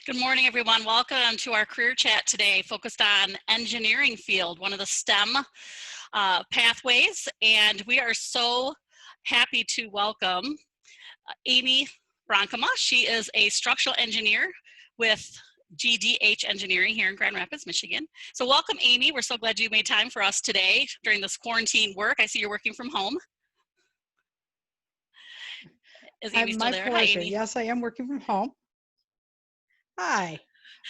Good morning, everyone. Welcome to our career chat today, focused on engineering field, one of the STEM pathways. And we are so happy to welcome Amy Bronkema. She is a structural engineer with JDH Engineering here in Grand Rapids, Michigan. So welcome, Amy. We're so glad you made time for us today during this quarantine work. I see you're working from home. Is Amy still My there? pleasure. Hi, Amy. Yes, I am working from home. Hi.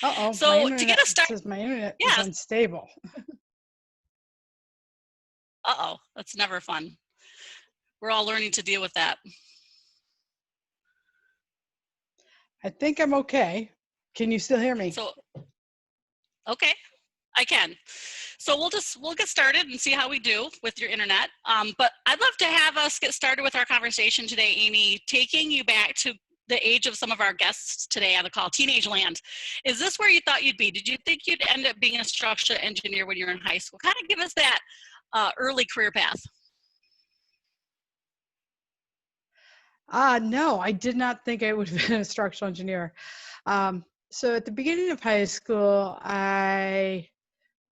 Uh-oh, So to get us started, says my internet is yeah. unstable. Uh-oh, that's never fun. We're all learning to deal with that. I think I'm okay. Can you still hear me? So, okay, I can. So we'll get started and see how we do with your internet. But I'd love to have us get started with our conversation today, Amy, taking you back to the age of some of our guests today on the call, teenage land. Is this where you thought you'd be? Did you think you'd end up being a structural engineer when you were in high school? Kind of give us that early career path. No, I did not think I would have been a structural engineer. So at the beginning of high school, I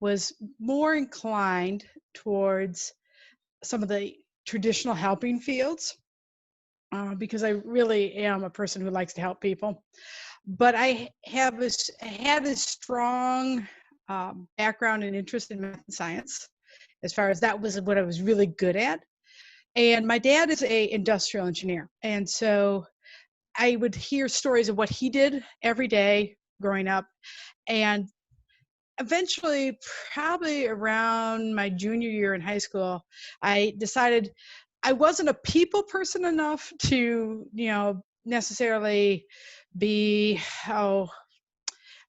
was more inclined towards some of the traditional helping fields because I really am a person who likes to help people. But I had a strong background and interest in math and science, as far as that was what I was really good at. And my dad is a industrial engineer, and so I would hear stories of what he did every day growing up. And eventually, probably around my junior year in high school, I decided I wasn't a people person enough to, necessarily be, I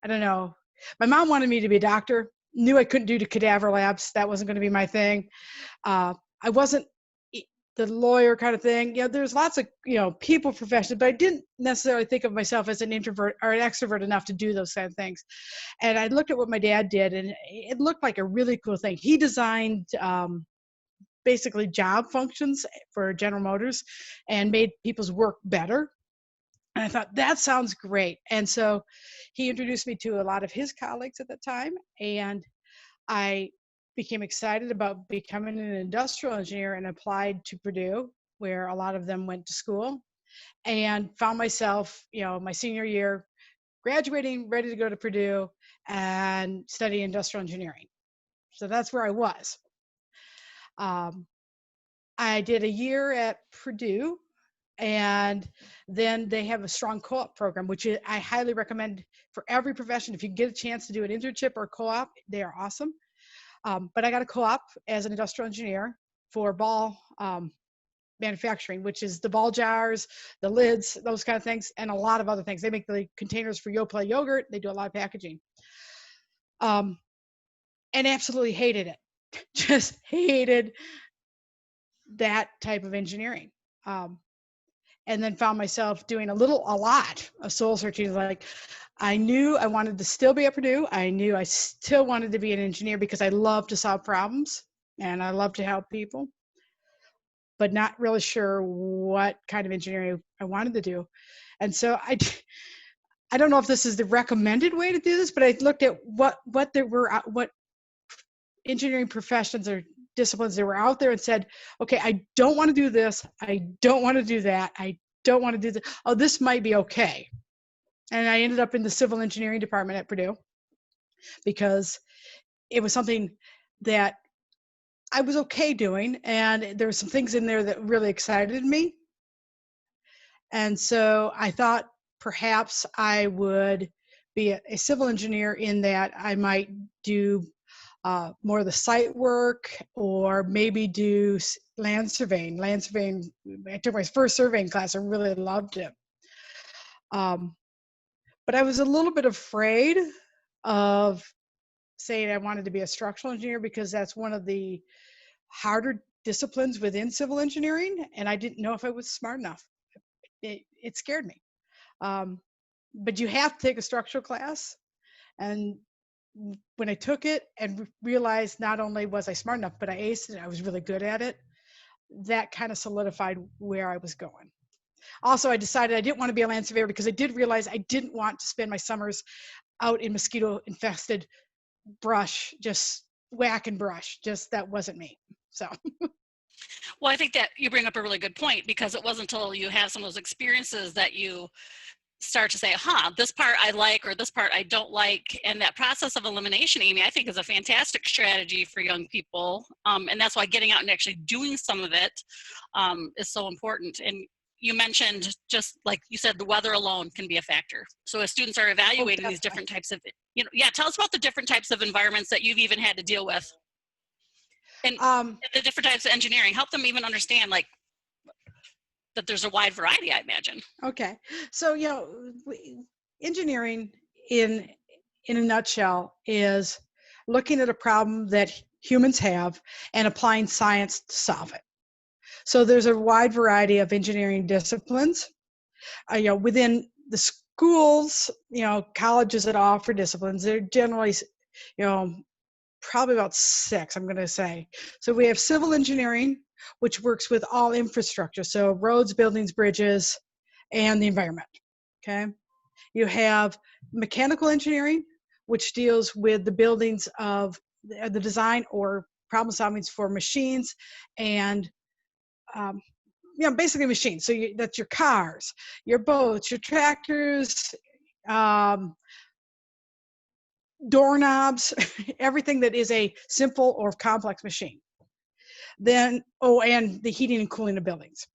don't know. My mom wanted me to be a doctor, knew I couldn't do the cadaver labs. That wasn't going to be my thing. I wasn't the lawyer kind of thing. There's lots of, people professions, but I didn't necessarily think of myself as an introvert or an extrovert enough to do those kind of things. And I looked at what my dad did, and it looked like a really cool thing. He designed basically job functions for General Motors and made people's work better. And I thought, that sounds great. And so he introduced me to a lot of his colleagues at that time. And I became excited about becoming an industrial engineer and applied to Purdue, where a lot of them went to school, and found myself, my senior year, graduating, ready to go to Purdue and study industrial engineering. So that's where I was. I did a year at Purdue, and then they have a strong co-op program, which I highly recommend for every profession. If you get a chance to do an internship or co-op, they are awesome. But I got a co-op as an industrial engineer for ball manufacturing, which is the ball jars, the lids, those kind of things, and a lot of other things. They make the containers for Yoplait yogurt. They do a lot of packaging. And absolutely hated it. Just hated that type of engineering. And then found myself doing a lot of soul searching. Like, I knew I wanted to still be at Purdue. I knew I still wanted to be an engineer because I love to solve problems and I love to help people, but not really sure what kind of engineering I wanted to do. And so I don't know if this is the recommended way to do this, but I looked at what engineering professions or disciplines that were out there and said, okay, I don't want to do this. I don't want to do that. I don't want to do this. Oh, this might be okay. And I ended up in the civil engineering department at Purdue because it was something that I was okay doing. And there were some things in there that really excited me. And so I thought perhaps I would be a civil engineer in that I might do more of the site work, or maybe do land surveying. I took my first surveying class. I really loved it. But I was a little bit afraid of saying I wanted to be a structural engineer because that's one of the harder disciplines within civil engineering, and I didn't know if I was smart enough. It scared me. But you have to take a structural class, and when I took it and realized not only was I smart enough, but I aced it, I was really good at it, that kind of solidified where I was going. Also, I decided I didn't want to be a land surveyor because I did realize I didn't want to spend my summers out in mosquito infested brush, just whack and brush. Just that wasn't me. So, Well, I think that you bring up a really good point, because it wasn't until you have some of those experiences that you start to say, this part I like, or this part I don't like. And that process of elimination, Amy, I think is a fantastic strategy for young people. And that's why getting out and actually doing some of it is so important. And you mentioned, just like you said, the weather alone can be a factor. So as students are evaluating these different types of, tell us about the different types of environments that you've even had to deal with. And the different types of engineering, help them even understand, like, that there's a wide variety, I imagine. Okay. So, engineering in a nutshell is looking at a problem that humans have and applying science to solve it. So there's a wide variety of engineering disciplines. Within the schools, colleges that offer disciplines, they're generally, probably about 6, I'm going to say. So we have civil engineering, which works with all infrastructure, so roads, buildings, bridges, and the environment. Okay. You have mechanical engineering, which deals with the buildings of the design or problem solving for machines and basically machines. So that's your cars, your boats, your tractors, doorknobs, everything that is a simple or complex machine. Then, and the heating and cooling of buildings.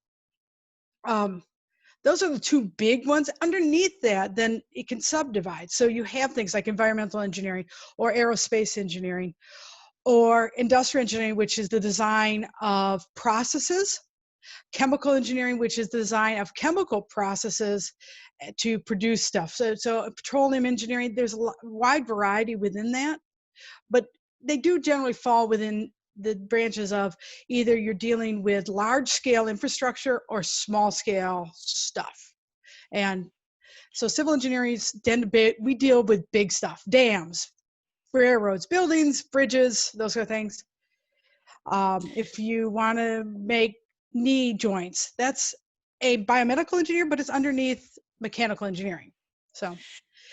Those are the 2 big ones. Underneath that, then it can subdivide. So you have things like environmental engineering or aerospace engineering or industrial engineering, which is the design of processes, chemical engineering, which is the design of chemical processes to produce stuff. So petroleum engineering, there's a wide variety within that, but they do generally fall within the branches of either you're dealing with large scale infrastructure or small scale stuff. And so civil engineering we deal with big stuff, dams, railroads, buildings, bridges, those kind of things. If you want to make knee joints, that's a biomedical engineer, but it's underneath mechanical engineering. So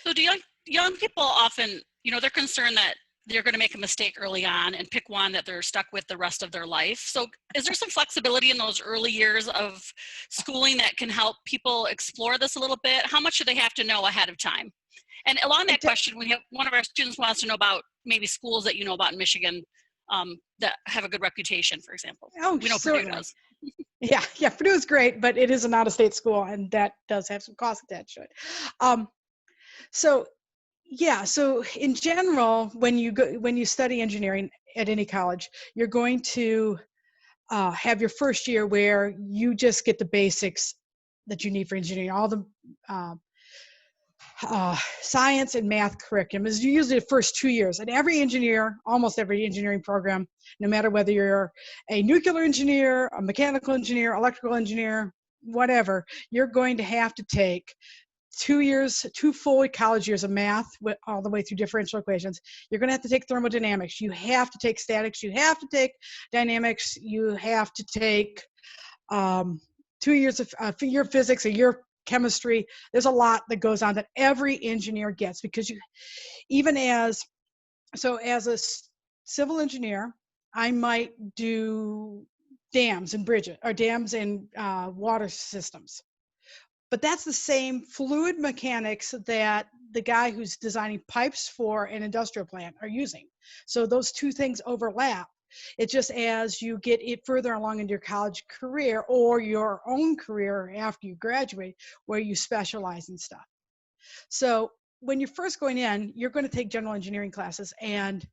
do young people often, they're concerned that they're going to make a mistake early on and pick one that they're stuck with the rest of their life. So is there some flexibility in those early years of schooling that can help people explore this a little bit? How much do they have to know ahead of time? And along that question, we have one of our students wants to know about maybe schools that you know about in Michigan that have a good reputation, for example. Oh, we know certainly. Purdue does. Yeah, Purdue is great, but it is an out-of-state school, and that does have some cost attached to it. So in general, when you study engineering at any college, you're going to have your first year where you just get the basics that you need for engineering. All the science and math curriculum is usually the first 2 years. And almost every engineering program, no matter whether you're a nuclear engineer, a mechanical engineer, electrical engineer, whatever, you're going to have to take 2 full college years of math all the way through differential equations. You're going to have to take thermodynamics. You have to take statics. You have to take dynamics. You have to take 2 years of year of physics, a year of chemistry. There's a lot that goes on that every engineer gets, because as a civil engineer, I might do dams and bridges, or dams and water systems. But that's the same fluid mechanics that the guy who's designing pipes for an industrial plant are using. So those 2 things overlap. It's just as you get it further along in your college career or your own career after you graduate, where you specialize in stuff. So when you're first going in, you're going to take general engineering classes, and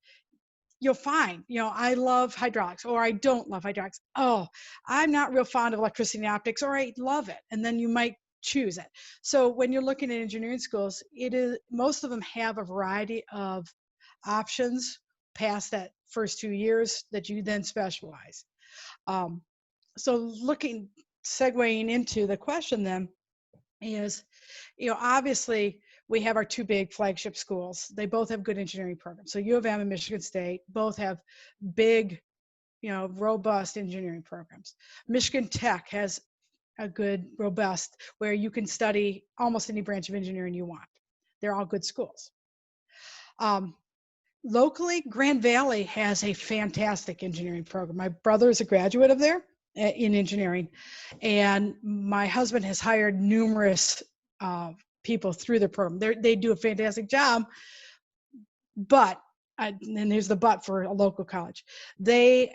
you'll find, I love hydraulics, or I don't love hydraulics. Oh, I'm not real fond of electricity and optics, or I love it. And then you might choose it. So when you're looking at engineering schools, most of them have a variety of options past that first 2 years that you then specialize. So segueing into the question then is, obviously we have our 2 big flagship schools. They both have good engineering programs. So U of M and Michigan State both have big, robust engineering programs. Michigan Tech has a good, robust, where you can study almost any branch of engineering you want. They're all good schools. Locally, Grand Valley has a fantastic engineering program. My brother is a graduate of there in engineering, and my husband has hired numerous people through the program. They do a fantastic job, but and here's the but for a local college. They're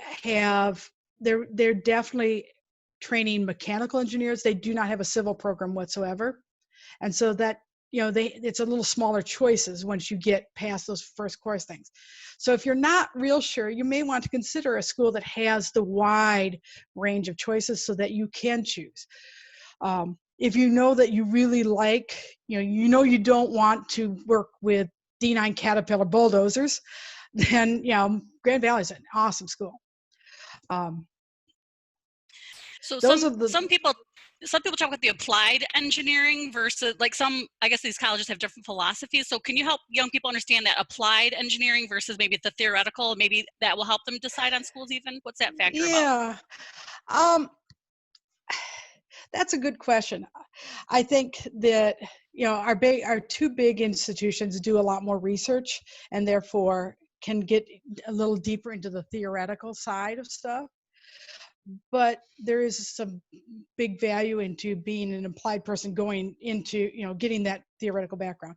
definitely training mechanical engineers. They do not have a civil program whatsoever, and so that it's a little smaller choices once you get past those first course things. So if you're not real sure, you may want to consider a school that has the wide range of choices so that you can choose. If you know that you really like, you don't want to work with D9 Caterpillar bulldozers, then Grand Valley is an awesome school. So some people talk about the applied engineering versus I guess these colleges have different philosophies. So can you help young people understand that applied engineering versus maybe the theoretical, maybe that will help them decide on schools even? What's that factor about? That's a good question. I think that, our two big institutions do a lot more research and therefore can get a little deeper into the theoretical side of stuff. But there is some big value into being an applied person going into, getting that theoretical background.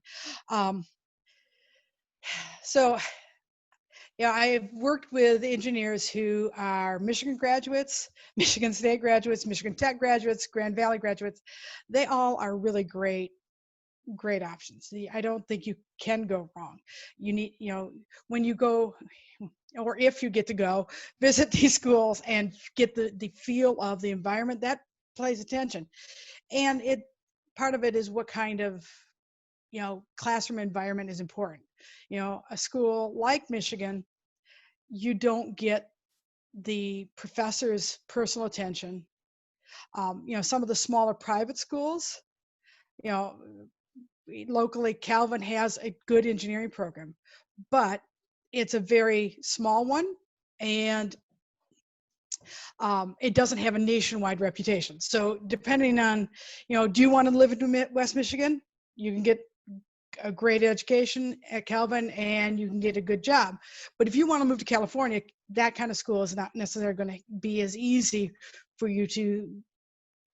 I've worked with engineers who are Michigan graduates, Michigan State graduates, Michigan Tech graduates, Grand Valley graduates. They all are really great options. I don't think you can go wrong. You need, when you go, or if you get to go visit these schools and get the feel of the environment, that plays attention. And part of it is what kind of, classroom environment is important. A school like Michigan, you don't get the professor's personal attention. Some of the smaller private schools, locally, Calvin has a good engineering program, but it's a very small one, and it doesn't have a nationwide reputation. So depending on, do you want to live in West Michigan? You can get a great education at Calvin and you can get a good job. But if you want to move to California, that kind of school is not necessarily going to be as easy for you to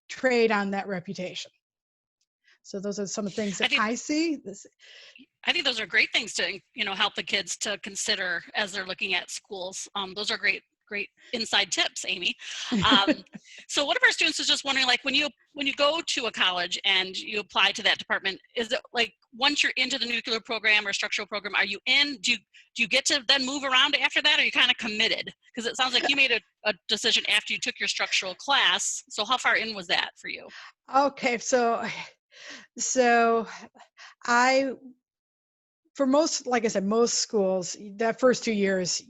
trade on that reputation. So those are some of the things that I see. I think those are great things to, help the kids to consider as they're looking at schools. Those are great inside tips, Amy. So one of our students is just wondering, when you go to a college and you apply to that department, is it once you're into the nuclear program or structural program, are you in? Do you get to then move around after that, or are you kind of committed? Because it sounds like you made a decision after you took your structural class. So how far in was that for you? Okay, so for most, like I said, most schools, that first 2 years,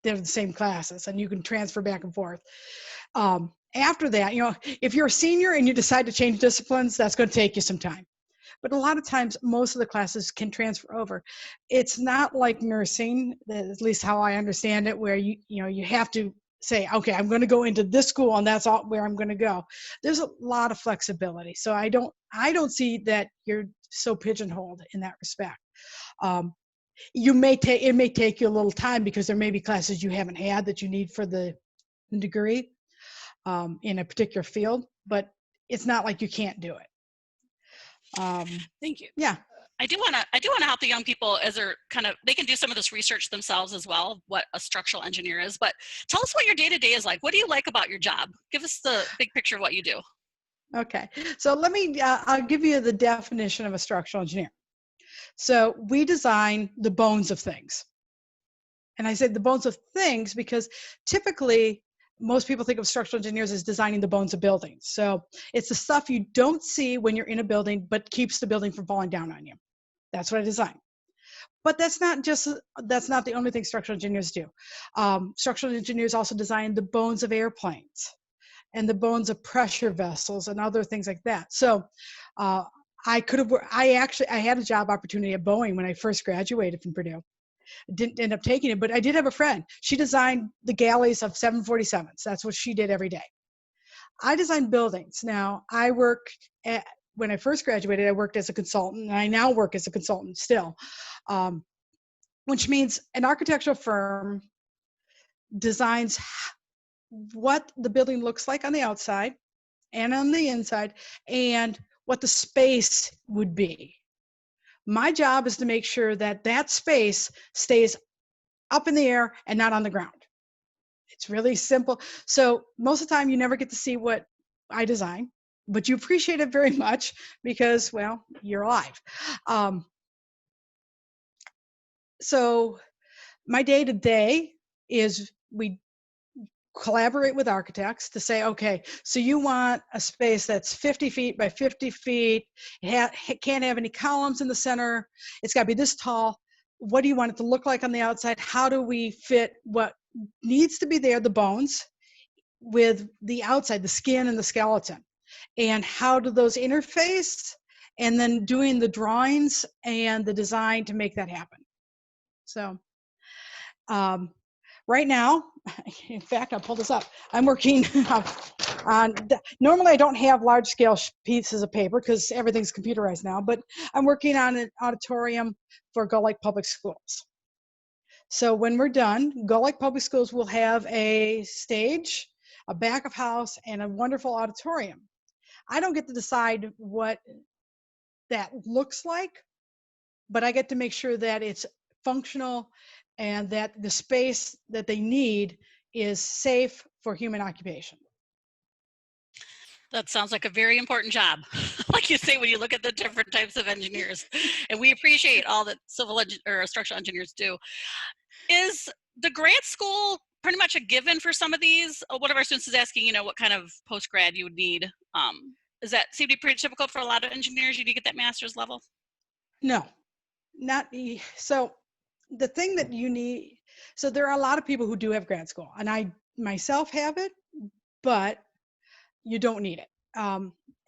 they're the same classes and you can transfer back and forth. After that, if you're a senior and you decide to change disciplines, that's going to take you some time. But a lot of times, most of the classes can transfer over. It's not like nursing, at least how I understand it, where you have to say, okay, I'm going to go into this school and that's all where I'm going to go. There's a lot of flexibility. So I don't see that you're so pigeonholed in that respect. It may take you a little time because there may be classes you haven't had that you need for the degree in a particular field, but it's not like you can't do it. Thank you. Yeah. I do want to help the young people as they can do some of this research themselves as well, what a structural engineer is, but tell us what your day-to-day is like. What do you like about your job? Give us the big picture of what you do. Okay. So I'll give you the definition of a structural engineer. So we design the bones of things. And I say the bones of things because typically most people think of structural engineers as designing the bones of buildings. So it's the stuff you don't see when you're in a building, but keeps the building from falling down on you. That's what I design. But that's not the only thing structural engineers do. Structural engineers also design the bones of airplanes and the bones of pressure vessels and other things like that. So I had a job opportunity at Boeing when I first graduated from Purdue. Didn't end up taking it, but I did have a friend. She designed the galleys of 747s. That's what she did every day. I design buildings. Now, when I first graduated, I worked as a consultant, and I now work as a consultant still, um, which means an architectural firm designs what the building looks like on the outside and on the inside, and what the space would be. My job is to make sure that that space stays up in the air and not on the ground. It's really simple. So most of the time you never get to see what I design, but you appreciate it very much because, well, you're alive. Um, so my day to day is we collaborate with architects to say, okay, so you want a space that's 50 feet by 50 feet. It can't have any columns in the center. It's got to be this tall. What do you want it to look like on the outside? How do we fit what needs to be there, the bones, with the outside, the skin and the skeleton? And how do those interface? And then doing the drawings and the design to make that happen. So right now, in fact, I'll pull this up. I'm working on, normally I don't have large scale pieces of paper because everything's computerized now, but I'm working on an auditorium for Gull Lake Public Schools. So when we're done, Gull Lake Public Schools will have a stage, a back of house, and a wonderful auditorium. I don't get to decide what that looks like, but I get to make sure that it's functional and that the space that they need is safe for human occupation. That sounds like a very important job, like you say, when you look at the different types of engineers. And we appreciate all that or structural engineers do. Is the grad school pretty much a given for some of these? One of our students is asking, what kind of post-grad you would need. Does that seem to be pretty typical for a lot of engineers? You do get that master's level? No, not. So the thing that you need, so there are a lot of people who do have grad school, and I myself have it, but you don't need it.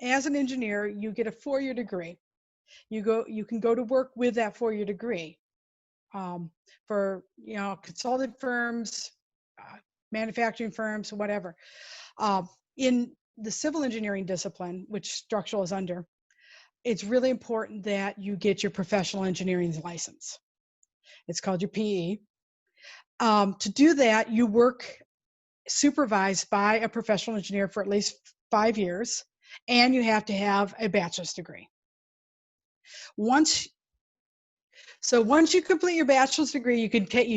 As an engineer, you get a 4-year degree. You can go to work with that 4-year degree for consultant firms, manufacturing firms, whatever. In the civil engineering discipline, which structural is under, it's really important that you get your professional engineering license. It's called your PE. To do that, you work supervised by a professional engineer for at least 5 years, and you have to have a bachelor's degree. Once you complete your bachelor's degree, you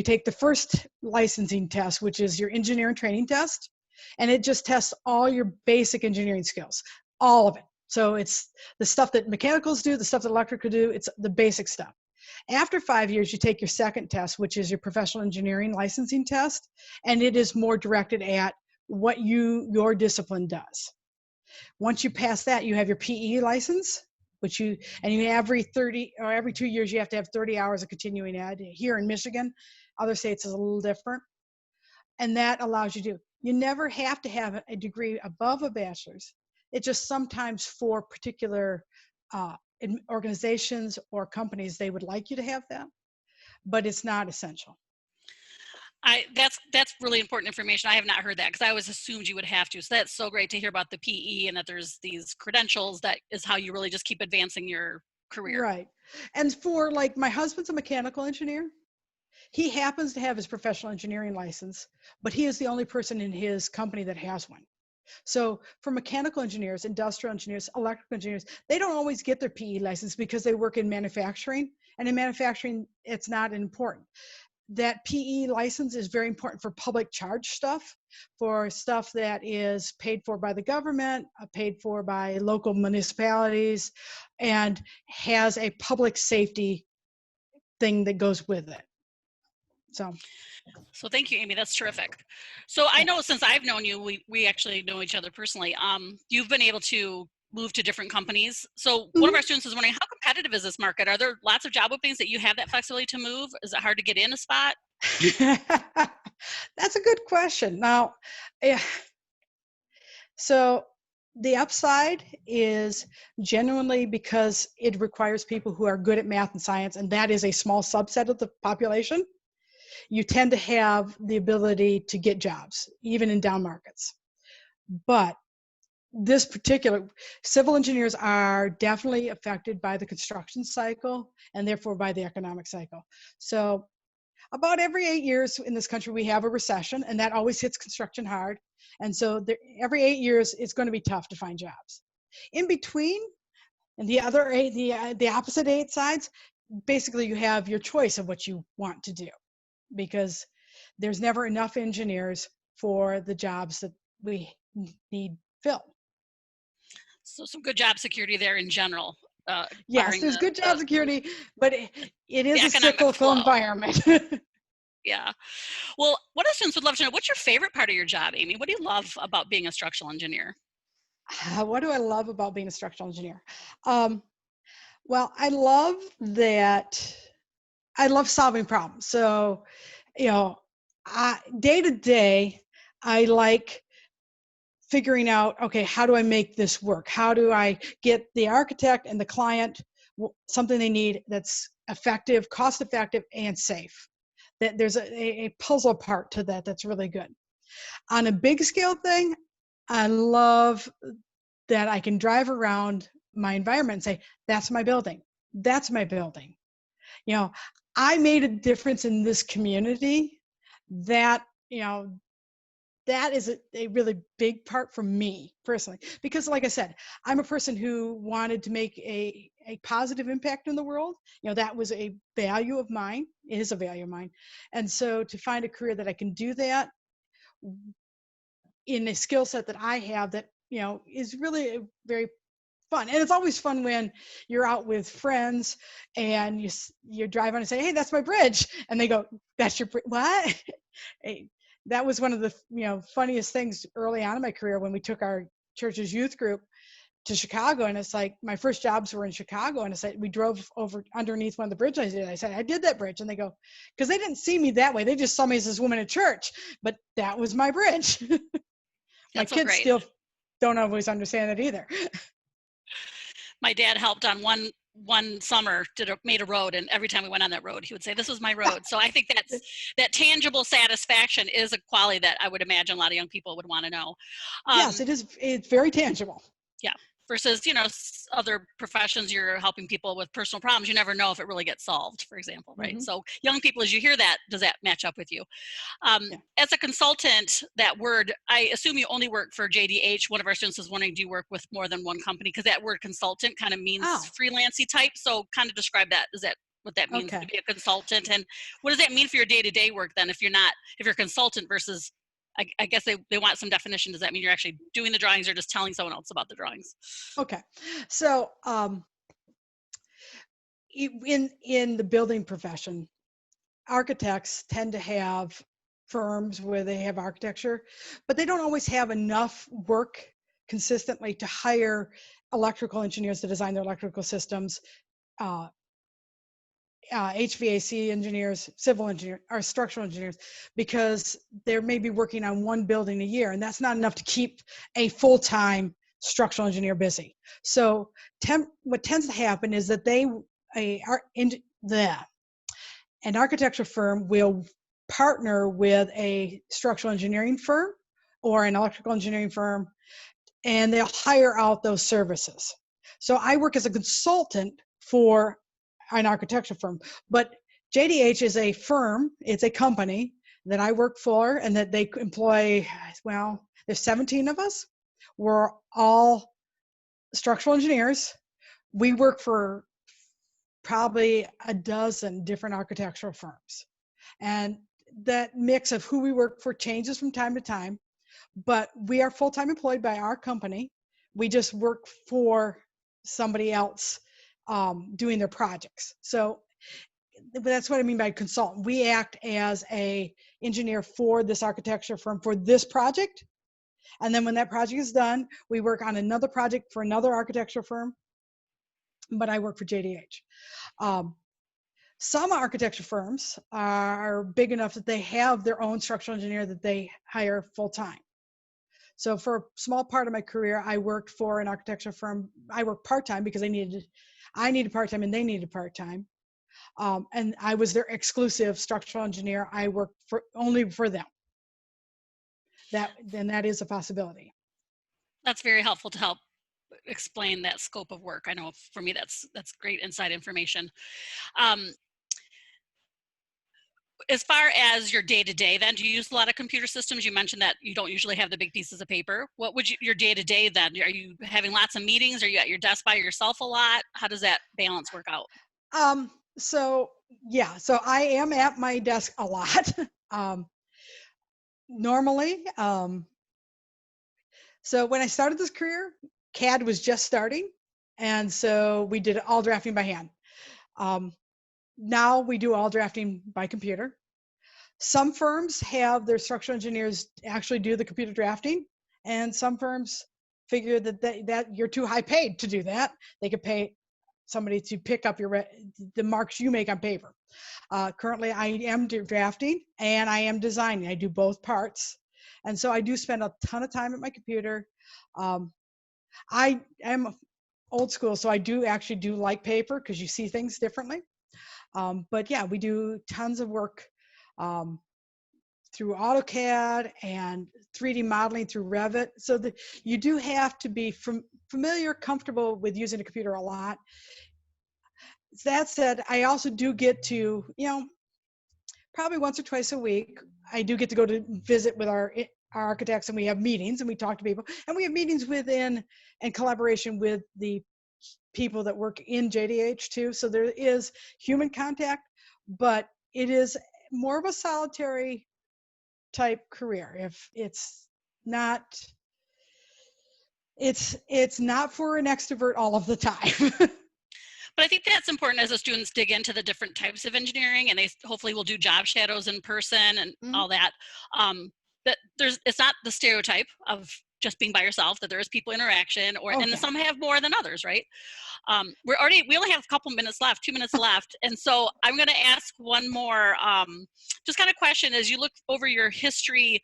take the first licensing test, which is your engineering training test, and it just tests all your basic engineering skills, all of it. So it's the stuff that mechanicals do, the stuff that electrical do, it's the basic stuff. After 5 years, you take your second test, which is your professional engineering licensing test, and it is more directed at what your discipline does. Once you pass that, you have your PE license, every 2 years you have to have 30 hours of continuing ed. Here in Michigan, other states is a little different, and that allows you you never have to have a degree above a bachelor's. It's just sometimes for particular organizations or companies, they would like you to have that, but it's not essential. That's really important information. I have not heard that because I always assumed you would have to. So that's so great to hear about the PE and that there's these credentials. That is how you really just keep advancing your career. Right. And for my husband's a mechanical engineer. He happens to have his professional engineering license, but he is the only person in his company that has one. So for mechanical engineers, industrial engineers, electrical engineers, they don't always get their PE license because they work in manufacturing. And in manufacturing, it's not important. That PE license is very important for public charge stuff, for stuff that is paid for by the government, paid for by local municipalities, and has a public safety thing that goes with it. So thank you, Amy. That's terrific. So I know since I've known you, we actually know each other personally. You've been able to move to different companies. So one of our students is wondering, how competitive is this market? Are there lots of job openings that you have that flexibility to move? Is it hard to get in a spot? That's a good question. Now, so the upside is genuinely because it requires people who are good at math and science, and that is a small subset of the population. You tend to have the ability to get jobs, even in down markets. But this particular civil engineers are definitely affected by the construction cycle and therefore by the economic cycle. So about every 8 years in this country, we have a recession, and that always hits construction hard. And so every 8 years, it's going to be tough to find jobs. In between, and the other eight, the opposite 8 sides, basically you have your choice of what you want to do, because there's never enough engineers for the jobs that we need filled. So some good job security there in general. Yes, there's good job security, but it is a cyclical environment. Yeah. Well, what our students would love to know, what's your favorite part of your job, Amy? What do you love about being a structural engineer? What do I love about being a structural engineer? Well, I love that I love solving problems. So, you know, day to day, I like figuring out, okay, how do I make this work? How do I get the architect and the client something they need that's effective, cost effective, and safe? That there's a puzzle part to that that's really good. On a big scale thing, I love that I can drive around my environment and say, that's my building. That's my building. You know, I made a difference in this community. That, you know, that is a really big part for me personally, because like I said, I'm a person who wanted to make a positive impact in the world. You know, that was a value of mine. It is a value of mine. And so to find a career that I can do that in a skill set that I have that, you know, is really very fun. And it's always fun when you're out with friends and you drive on and say, hey, that's my bridge. And they go, that's your bridge? What? Hey, that was one of the, you know, funniest things early on in my career when we took our church's youth group to Chicago. And it's like, my first jobs were in Chicago. And I said, we drove over underneath one of the bridges I did. I said, I did that bridge. And they go, because they didn't see me that way. They just saw me as this woman at church, but that was my bridge. My kids still don't always understand it either. My dad helped on one summer, made a road, and every time we went on that road, he would say, this was my road. So I think that tangible satisfaction is a quality that I would imagine a lot of young people would want to know. Yes, it is. It's very tangible. Yeah. Versus, you know, other professions, you're helping people with personal problems. You never know if it really gets solved, for example, right? Mm-hmm. So young people, as you hear that, does that match up with you? Yeah. As a consultant, that word, I assume you only work for JDH. One of our students is wondering, do you work with more than one company? Because that word consultant kind of means freelancey type. So kind of describe that. Is that what that means to be a consultant? And what does that mean for your day-to-day work then if you're a consultant versus, I guess they want some definition. Does that mean you're actually doing the drawings or just telling someone else about the drawings? Okay. So in the building profession, architects tend to have firms where they have architecture, but they don't always have enough work consistently to hire electrical engineers to design their electrical systems, HVAC engineers, civil engineers, or structural engineers, because they're maybe working on one building a year, and that's not enough to keep a full-time structural engineer busy. So what tends to happen is that an architecture firm will partner with a structural engineering firm or an electrical engineering firm, and they'll hire out those services. So I work as a consultant for an architecture firm, but JDH is a firm, it's a company that I work for, and that they employ, well, there's 17 of us. We're all structural engineers. We work for probably a dozen different architectural firms. And that mix of who we work for changes from time to time, but we are full-time employed by our company. We just work for somebody else doing their projects. So that's what I mean by consultant. We act as a engineer for this architecture firm for this project. And then when that project is done, we work on another project for another architecture firm, but I work for JDH. Some architecture firms are big enough that they have their own structural engineer that they hire full-time. So for a small part of my career, I worked for an architecture firm. I worked part-time because I needed part-time and they needed part-time. And I was their exclusive structural engineer. I worked only for them. That is a possibility. That's very helpful to help explain that scope of work. I know for me, that's great inside information. As far as your day-to-day, then, do you use a lot of computer systems? You mentioned that you don't usually have the big pieces of paper. What would your day-to-day then? Are you having lots of meetings? Are you at your desk by yourself a lot? How does that balance work out? So yeah, so I am at my desk a lot. um, normally, so when I started this career, CAD was just starting, and so we did all drafting by hand. Um, Now we do all drafting by computer. Some firms have their structural engineers actually do the computer drafting, and some firms figure that that you're too high paid to do that. They could pay somebody to pick up the marks you make on paper. Currently, I am drafting and I am designing. I do both parts, and so I do spend a ton of time at my computer. Um, I am old school, so I do actually do like paper because you see things differently. But yeah, we do tons of work um, through AutoCAD and 3D modeling through Revit. So that you do have to be familiar, comfortable with using a computer a lot. That said, I also do get to, probably once or twice a week, I do get to go to visit with our architects, and we have meetings and we talk to people, and we have meetings within and collaboration with the people that work in JDH too. So there is human contact, but it is more of a solitary type career. If not, it's not for an extrovert all of the time. But I think that's important as the students dig into the different types of engineering, and they hopefully will do job shadows in person and all that. That it's not the stereotype of just being by yourself, that there is people interaction, and some have more than others, right? We only have a couple minutes left, 2 minutes left. And so I'm going to ask one more just kind of question. As you look over your history,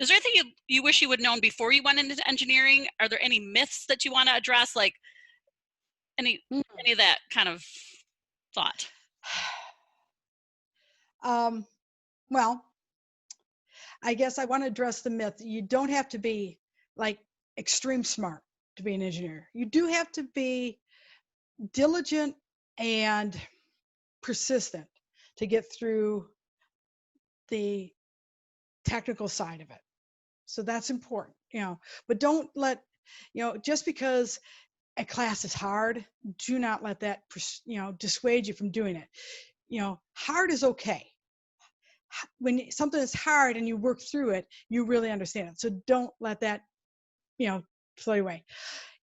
is there anything you wish you would known before you went into engineering? Are there any myths that you want to address? Like any of that kind of thought? Well, I guess I want to address the myth. You don't have to be like extreme smart to be an engineer. You do have to be diligent and persistent to get through the technical side of it. So that's important, but don't let, just because a class is hard, do not let that, dissuade you from doing it. Hard is okay. When something is hard and you work through it, you really understand it. So don't let that, flow away.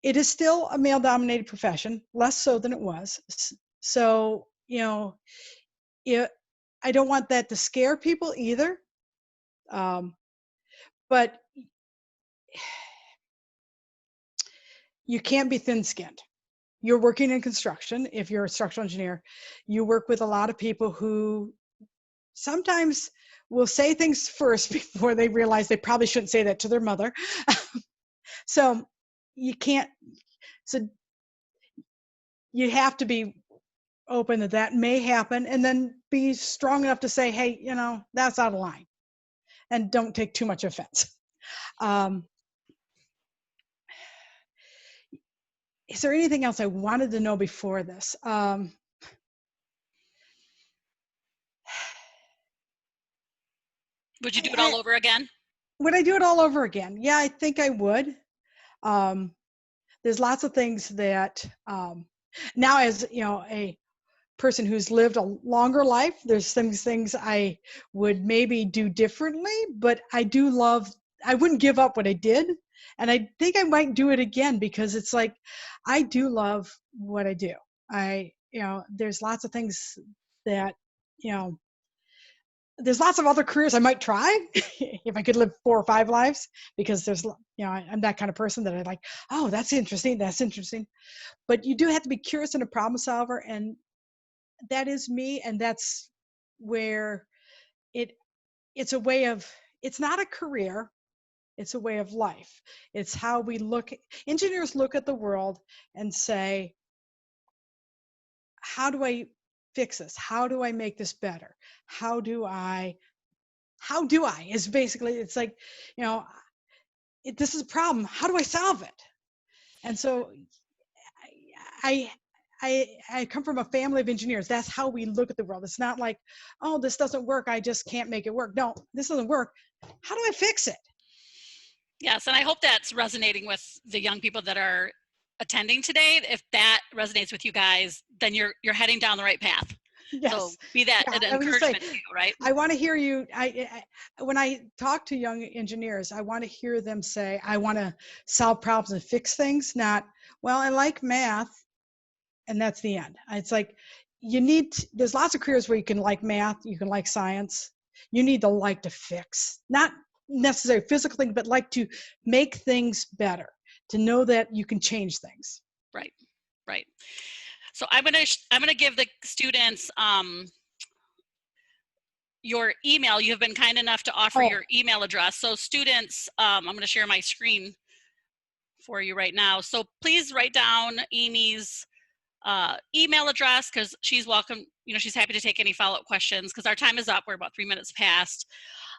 It is still a male-dominated profession, less so than it was. So, I don't want that to scare people either. But you can't be thin-skinned. You're working in construction. If you're a structural engineer, you work with a lot of people who sometimes will say things first before they realize they probably shouldn't say that to their mother. So you can't, so you have to be open that may happen, and then be strong enough to say, hey, that's out of line, and don't take too much offense. Is there anything else I wanted to know before this? Would you do it all over again? Would I do it all over again? Yeah, I think I would. There's lots of things that now, as a person who's lived a longer life, there's things I would maybe do differently, but I wouldn't give up what I did. And I think I might do it again, because it's like, I do love what I do. There's lots of things that, there's lots of other careers I might try if I could live 4 or 5 lives, because there's, I'm that kind of person that I like, oh, that's interesting. That's interesting. But you do have to be curious and a problem solver. And that is me. And that's where it's a way of, it's not a career. It's a way of life. It's how engineers look at the world and say, how do I fix this? How do I make this better? How do I is basically, it's like, this is a problem. How do I solve it? And so I come from a family of engineers. That's how we look at the world. It's not like, oh, this doesn't work, I just can't make it work. No, this doesn't work. How do I fix it? Yes, and I hope that's resonating with the young people that are attending today. If that resonates with you guys, then you're heading down the right path. Yes. So be that Yeah, an I was gonna say, encouragement to you, right? I want to hear you. When I talk to young engineers, I want to hear them say, I want to solve problems and fix things, not, well, I like math, and that's the end. It's like, there's lots of careers where you can like math, you can like science. You need to like to fix, not necessarily physical things, but like to make things better, to know that you can change things. Right, right. So I'm gonna give the students your email. You have been kind enough to offer your email address. So students, I'm gonna share my screen for you right now. So please write down Amy's email address, because she's welcome, she's happy to take any follow-up questions, because our time is up. We're about 3 minutes past.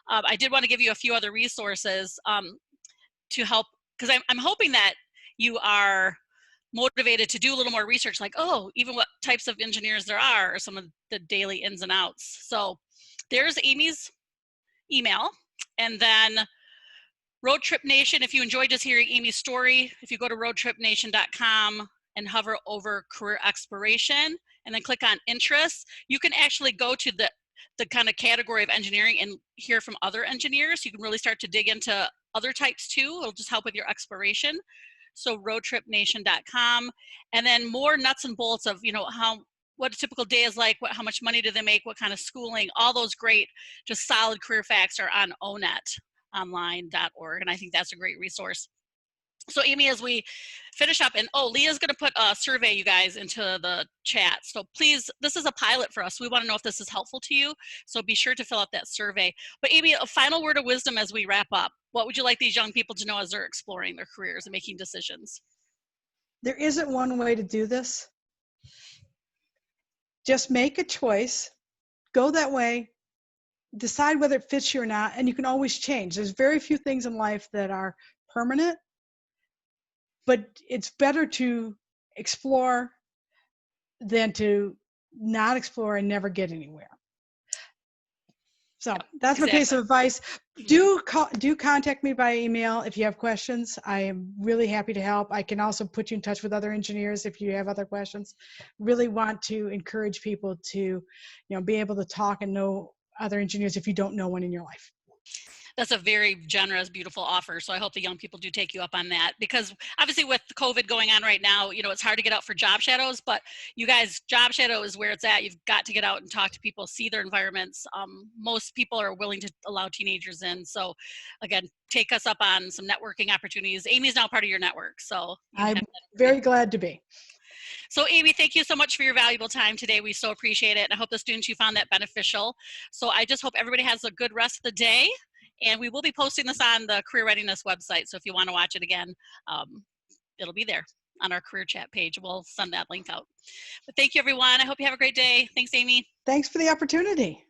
I did want to give you a few other resources to help, because I'm hoping that you are motivated to do a little more research, like, oh, even what types of engineers there are, or some of the daily ins and outs. So there's Amy's email. And then Road Trip Nation, if you enjoyed just hearing Amy's story, if you go to roadtripnation.com and hover over career exploration and then click on interests, you can actually go to the kind of category of engineering and hear from other engineers. You can really start to dig into other types too. It'll just help with your exploration. So roadtripnation.com, and then more nuts and bolts of, what a typical day is like, how much money do they make, what kind of schooling, all those great, just solid career facts are on onetonline.org. And I think that's a great resource. So Amy, as we finish up, and Leah's going to put a survey, you guys, into the chat. So please, this is a pilot for us. We want to know if this is helpful to you. So be sure to fill out that survey. But Amy, a final word of wisdom as we wrap up. What would you like these young people to know as they're exploring their careers and making decisions? There isn't one way to do this. Just make a choice, go that way, decide whether it fits you or not, and you can always change. There's very few things in life that are permanent, but it's better to explore than to not explore and never get anywhere. So that's my piece of advice. Do contact me by email if you have questions. I am really happy to help. I can also put you in touch with other engineers if you have other questions. Really want to encourage people to, be able to talk and know other engineers if you don't know one in your life. That's a very generous, beautiful offer. So I hope the young people do take you up on that, because obviously with COVID going on right now, it's hard to get out for job shadows, but you guys, job shadow is where it's at. You've got to get out and talk to people, see their environments. Most people are willing to allow teenagers in. So again, take us up on some networking opportunities. Amy's now part of your network. So I'm very glad to be. So Amy, thank you so much for your valuable time today. We so appreciate it. And I hope the students, you found that beneficial. So I just hope everybody has a good rest of the day. And we will be posting this on the Career Readiness website. So if you want to watch it again, it'll be there on our career chat page. We'll send that link out. But thank you, everyone. I hope you have a great day. Thanks, Amy. Thanks for the opportunity.